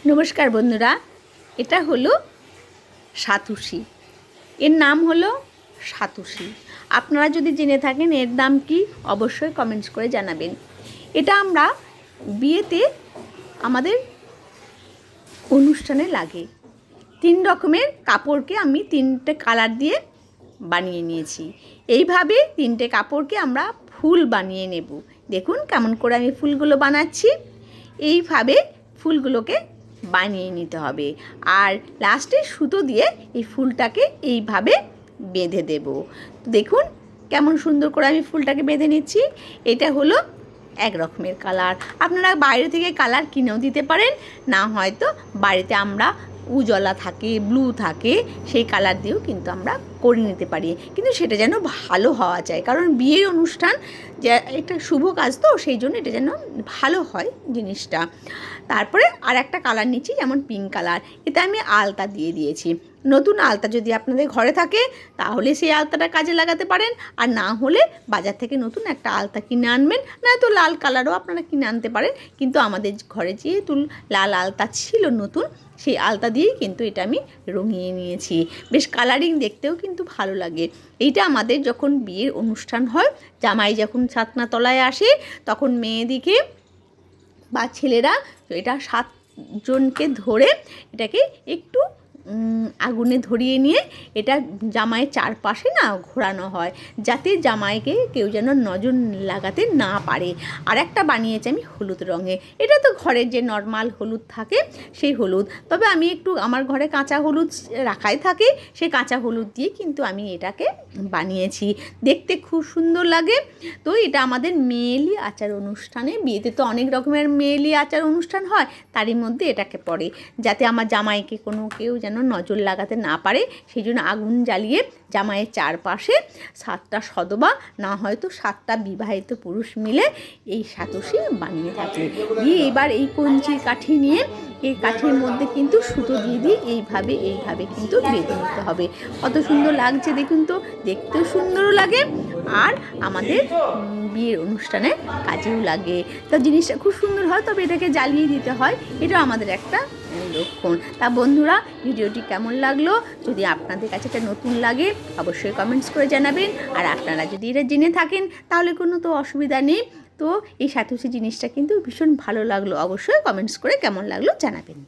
নমস্কার বন্ধুরা, এটা হলো সাতুশি। এর নাম হলো সাতুশি। আপনারা যদি জেনে থাকেন এর নাম কি অবশ্যই কমেন্টস করে জানাবেন। এটা আমরা বিয়েতে আমাদের অনুষ্ঠানে লাগে। 3 রকমের কাপড়কে আমি 3টে কালার দিয়ে বানিয়ে নিয়েছি। এইভাবে 3টে কাপড়কে আমরা ফুল বানিয়ে নেব। দেখুন কেমন করে আমি ফুলগুলো বানাচ্ছি। এইভাবে ফুলগুলোকে বানিয়ে নিতে হবে আর লাস্টে সুতো দিয়ে এই ফুলটাকে এইভাবে বেঁধে দেব। দেখুন কেমন সুন্দর করে আমি ফুলটাকে বেঁধে নিচ্ছি। এটা হলো এক রকমের কালার। আপনারা বাইরে থেকে কালার কিনেও দিতে পারেন, না হয়তো বাড়িতে আমরা উজলা থাকে, ব্লু থাকে, সেই কালার দিয়েও কিন্তু আমরা করে নিতে পারি, কিন্তু সেটা যেন ভালো হওয়া চাই, কারণ বিয়ের অনুষ্ঠান যে একটা শুভ কাজ, তো সেই জন্য এটা যেন ভালো হয় জিনিসটা। তারপরে আর একটা কালার নিচ্ছি, যেমন পিঙ্ক কালার। এতে আমি আলতা দিয়ে দিয়েছি। নতুন আলতা যদি আপনাদের ঘরে থাকে তাহলে সেই আলতাটা কাজে লাগাতে পারেন, আর না হলে বাজার থেকে নতুন একটা আলতা কিনে আনবেন, নয়তো লাল কালারও আপনারা কিনে আনতে পারেন। কিন্তু আমাদের ঘরে যেহেতু লাল আলতা ছিল নতুন, সেই আলতা দিয়েই কিন্তু এটা আমি রঙিয়ে নিয়েছি। বেশ কালারিং দেখতেও কিন্তু ভালো লাগে। এইটা আমাদের যখন বিয়ের অনুষ্ঠান হয়, জামাই যখন ছাতনাতলায় আসে, তখন মেয়েদিকে বা ছেলেরা এটা 7 জনকে ধরে এটাকে একটু আগুনে ধরিয়ে নিয়ে এটা জামাইয়ের চারপাশে না ঘোরানো হয়, যাতে জামাইকে কেউ যেন নজর লাগাতে না পারে। আর একটা বানিয়েছি আমি হলুদ রঙে। এটা তো ঘরের যে নর্মাল হলুদ থাকে সেই হলুদ, তবে আমি একটু আমার ঘরে কাঁচা হলুদ রাখাই থাকে, সেই কাঁচা হলুদ দিয়ে কিন্তু আমি এটাকে বানিয়েছি। দেখতে খুব সুন্দর লাগে। তো এটা আমাদের মেয়েলি আচার অনুষ্ঠানে, বিয়েতে তো অনেক রকমের মেয়েলি আচার অনুষ্ঠান হয়, তারই মধ্যে এটাকে পড়ে, যাতে আমার জামাইকে কেউ যেন নজর লাগাতে না পারে। সেই জন্য আগুন জ্বালিয়ে জামাইয়ের চারপাশে 7টা সধবা, না হয়তো 7টা বিবাহিত পুরুষ মিলে এই সাতশী বানিয়ে থাকে। দিয়ে এবার এই কঞ্চির কাঠি নিয়ে এই কাঠির মধ্যে কিন্তু সুতো দিয়ে এইভাবে কিন্তু বেঁধে নিতে হবে। কত সুন্দর লাগছে দেখুন তো, দেখতেও সুন্দরও লাগে আর আমাদের বিয়ের অনুষ্ঠানে কাজেও লাগে। তা জিনিসটা খুব সুন্দর হয়, তবে এটাকে জ্বালিয়ে দিতে হয়, এটা আমাদের একটা লক্ষণ। তা বন্ধুরা, ভিডিওটি কেমন লাগলো? যদি আপনাদের কাছে এটা নতুন লাগে অবশ্যই কমেন্টস করে জানাবেন। আর আপনারা যদি এটা জেনে থাকেন তাহলে কোনো তো অসুবিধা নেই। তো এই সাতশী জিনিসটা কিন্তু ভীষণ ভালো লাগলো, অবশ্যই কমেন্টস করে কেমন লাগলো জানাবেন।